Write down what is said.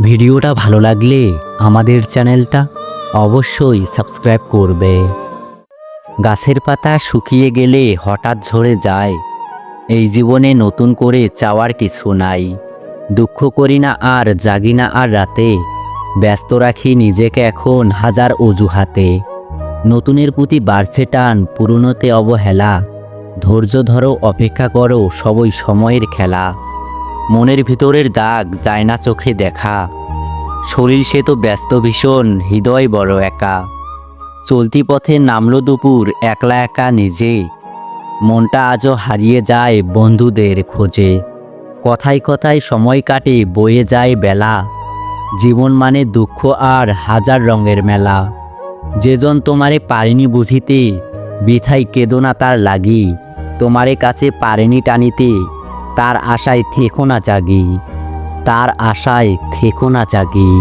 ভিডিওটা ভালো লাগলে আমাদের চ্যানেলটা অবশ্যই সাবস্ক্রাইব করবে। গাছের পাতা শুকিয়ে গেলে হঠাৎ ঝরে যায়, এই জীবনে নতুন করে চাওয়ার কিছু নাই। দুঃখ করি না আর জাগি না আর রাতে, ব্যস্ত রাখি নিজেকে এখন হাজার অজুহাতে। নতুনের প্রতি বাড়ছে টান, পুরনোতে অবহেলা। ধৈর্য ধরো, অপেক্ষা করো, সবই সময়ের খেলা। মনের ভিতরের দাগ যায় না চোখে দেখা, শরীর সে তো ব্যস্ত ভীষণ, হৃদয় বড় একা। চলতি পথে নামলো দুপুর, একলা একা নিজে, মনটা আজও হারিয়ে যায় বন্ধুদের খোঁজে। কথায় কথায় সময় কাটে, বয়ে যায় বেলা, জীবন মানে দুঃখ আর হাজার রঙের মেলা। যেজন তোমারে পারেনি বুঝিতে, বৃথায় কেঁদো না তার লাগি। তোমারে কাছে পারেনি টানিতে, তার আশায় থেকো না জাগি, তার আশায় থেকো না জাগি।